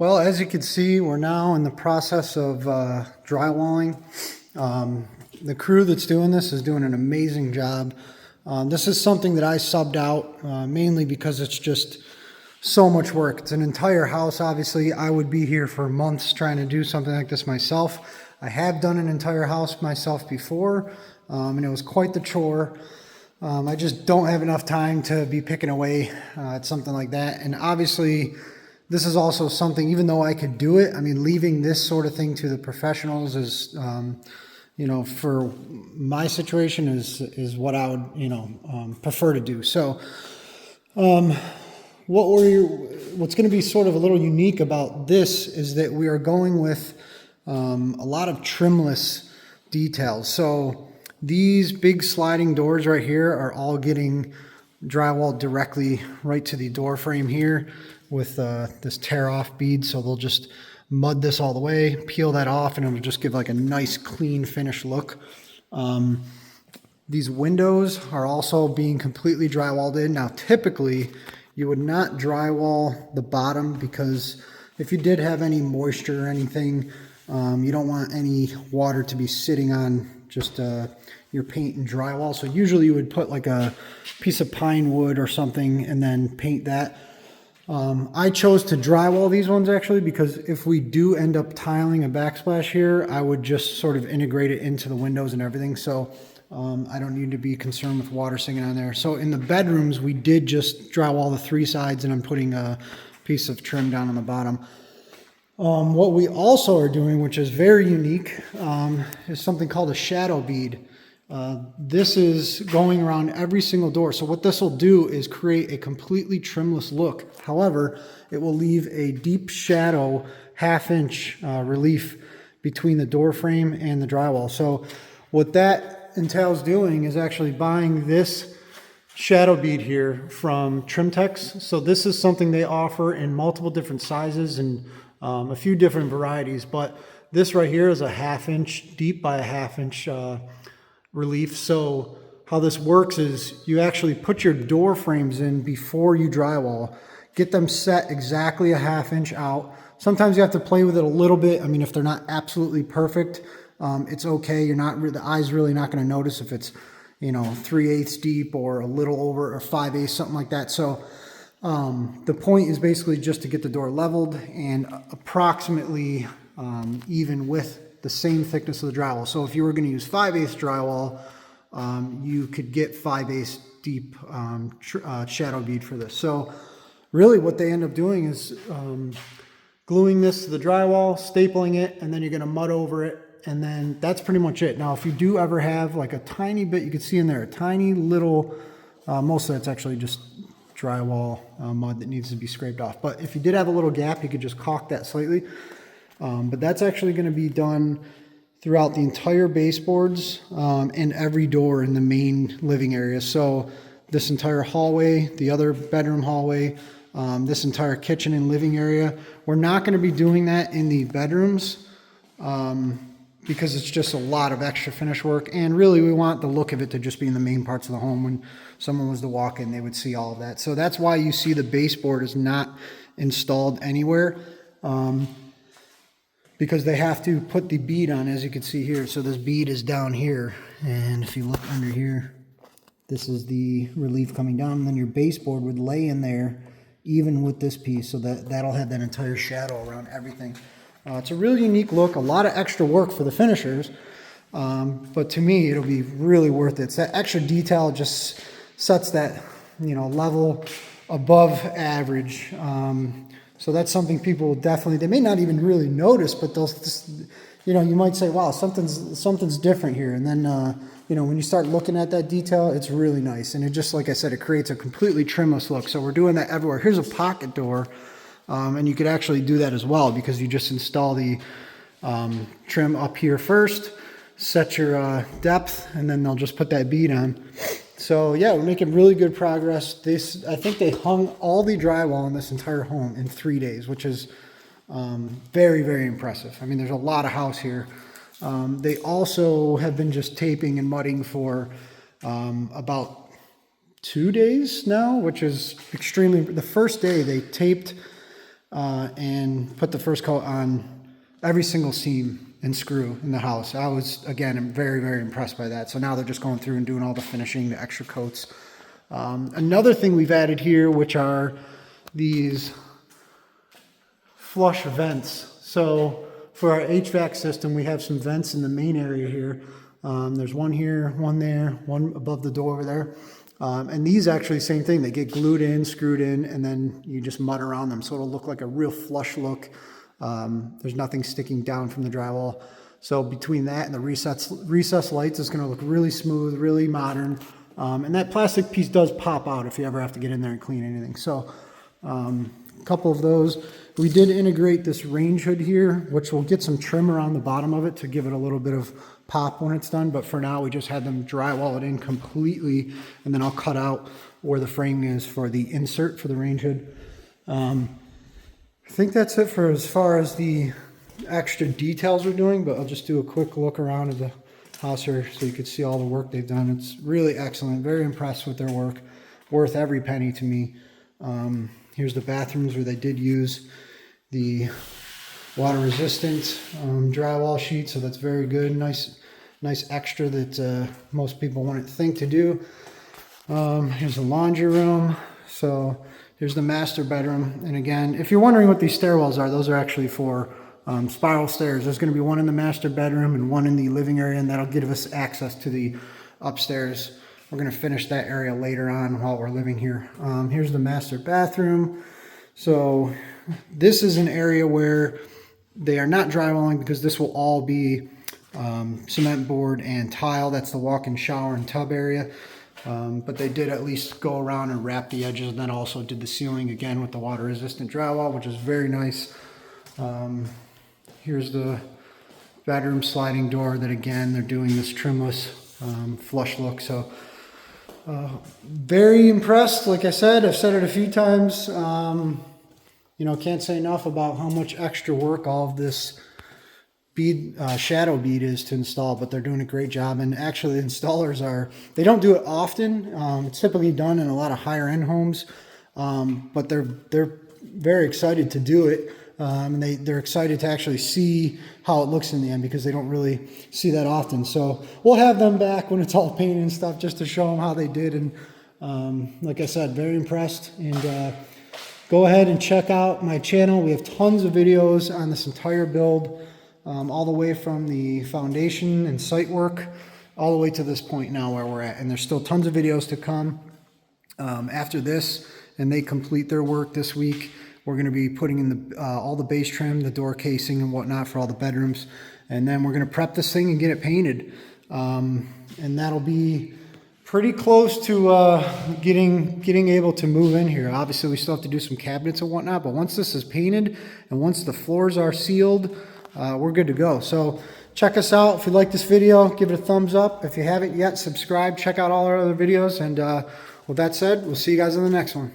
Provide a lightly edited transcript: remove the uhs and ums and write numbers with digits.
Well, as you can see, we're now in the process of drywalling. The crew that's doing this is doing an amazing job. This is something that I subbed out mainly because it's just so much work. It's an entire house. Obviously, I would be here for months trying to do something like this myself. I have done an entire house myself before, and it was quite the chore. I just don't have enough time to be picking away at something like that. And obviously, this is also something, even though I could do it, I mean, leaving this sort of thing to the professionals is, you know, for my situation is what I would, prefer to do. So, what's going to be sort of a little unique about this is that we are going with a lot of trimless details. So these big sliding doors right here are all getting drywalled directly right to the door frame here with this tear off bead. So they'll just mud this all the way, peel that off, and it'll just give like a nice clean finished look. These windows are also being completely drywalled in. Now typically you would not drywall the bottom because if you did have any moisture or anything, you don't want any water to be sitting on just your paint and drywall. So usually you would put like a piece of pine wood or something and then paint that. I chose to drywall these ones actually because if we do end up tiling a backsplash here, I would just sort of integrate it into the windows and everything. So I don't need to be concerned with water singing on there. So in the bedrooms, we did just drywall the three sides and I'm putting a piece of trim down on the bottom. What we also are doing, which is very unique, is something called a shadow bead. This is going around every single door. So what this will do is create a completely trimless look. However, it will leave a deep shadow, half-inch relief between the door frame and the drywall. So what that entails doing is actually buying this shadow bead here from Trim-Tex. So this is something they offer in multiple different sizes and a few different varieties, but this right here is a half-inch deep by a half-inch relief. So how this works is you actually put your door frames in before you drywall, get them set exactly a half-inch out. Sometimes you have to play with it a little bit. I mean, if they're not absolutely perfect, it's okay. The eye's really not going to notice if it's, 3/8 deep or a little over or 5/8, something like that. So the point is basically just to get the door leveled and approximately even with the same thickness of the drywall. So if you were going to use 5/8 drywall, you could get 5/8 deep shadow bead for this. So really what they end up doing is gluing this to the drywall, stapling it, and then you're going to mud over it. And then that's pretty much it. Now, if you do ever have like a tiny bit, you can see in there, a tiny little, most of that's actually just drywall mud that needs to be scraped off. But if you did have a little gap, you could just caulk that slightly. But that's actually going to be done throughout the entire baseboards and every door in the main living area. So this entire hallway, the other bedroom hallway, this entire kitchen and living area. We're not going to be doing that in the bedrooms because it's just a lot of extra finish work. And really we want the look of it to just be in the main parts of the home. When someone was to walk in, they would see all of that. So that's why you see the baseboard is not installed anywhere. Because they have to put the bead on, as you can see here. So this bead is down here. And if you look under here, this is the relief coming down. And then your baseboard would lay in there even with this piece. So that'll have that entire shadow around everything. It's a really unique look, a lot of extra work for the finishers. But to me, it'll be really worth it. It's that extra detail just sets that, level above average. So that's something people definitely, they may not even really notice, but they'll just, you might say, wow, something's different here. And then, when you start looking at that detail, it's really nice. And it just, like I said, it creates a completely trimless look. So we're doing that everywhere. Here's a pocket door. And you could actually do that as well because you just install the trim up here first, set your depth, and then they'll just put that bead on. So yeah, we're making really good progress. I think they hung all the drywall in this entire home in 3 days, which is very, very impressive. I mean, there's a lot of house here. They also have been just taping and mudding for about 2 days now, which is extremely, the first day they taped and put the first coat on every single seam and screw in the house. I was, again, I'm very, very impressed by that. So now they're just going through and doing all the finishing, the extra coats. Another thing we've added here, which are these flush vents. So for our HVAC system, we have some vents in the main area here. There's one here, one there, one above the door over there. And these actually, same thing, they get glued in, screwed in, and then you just mud around them. So it'll look like a real flush look. There's nothing sticking down from the drywall. So between that and the recessed lights, it's gonna look really smooth, really modern. And that plastic piece does pop out if you ever have to get in there and clean anything. So a couple of those. We did integrate this range hood here, which will get some trim around the bottom of it to give it a little bit of pop when it's done. But for now, we just had them drywall it in completely, and then I'll cut out where the frame is for the insert for the range hood. I think that's it for as far as the extra details we're doing, but I'll just do a quick look around at the house here so you can see all the work they've done. It's really excellent. Very impressed with their work. Worth every penny to me. Here's the bathrooms where they did use the water resistant drywall sheet, so that's very good. Nice extra that most people wouldn't think to do. Here's the laundry room. So here's the master bedroom. And again, if you're wondering what these stairwells are, those are actually for spiral stairs. There's going to be one in the master bedroom and one in the living area, and that'll give us access to the upstairs. We're going to finish that area later on while we're living here. Here's the master bathroom. So this is an area where they are not drywalling because this will all be cement board and tile. That's the walk-in shower and tub area. But they did at least go around and wrap the edges, and then also did the ceiling again with the water resistant drywall, which is very nice. Here's the bedroom sliding door that, again, they're doing this trimless flush look. So very impressed. Like I said, I've said it a few times. You know, can't say enough about how much extra work all of this bead, shadow bead is to install, but they're doing a great job. And actually the installers they don't do it often. It's typically done in a lot of higher end homes, but they're very excited to do it. And they're excited to actually see how it looks in the end, because they don't really see that often. So we'll have them back when it's all painted and stuff, just to show them how they did. And like I said, very impressed. And go ahead and check out my channel. We have tons of videos on this entire build, all the way from the foundation and site work all the way to this point now where we're at. And there's still tons of videos to come after this, and they complete their work this week. We're going to be putting in all the base trim, the door casing and whatnot for all the bedrooms. And then we're going to prep this thing and get it painted. And that'll be pretty close to getting able to move in here. Obviously, we still have to do some cabinets and whatnot, but once this is painted and once the floors are sealed, we're good to go. So check us out. If you like this video, give it a thumbs up. If you haven't yet, subscribe. Check out all our other videos. And with that said, we'll see you guys in the next one.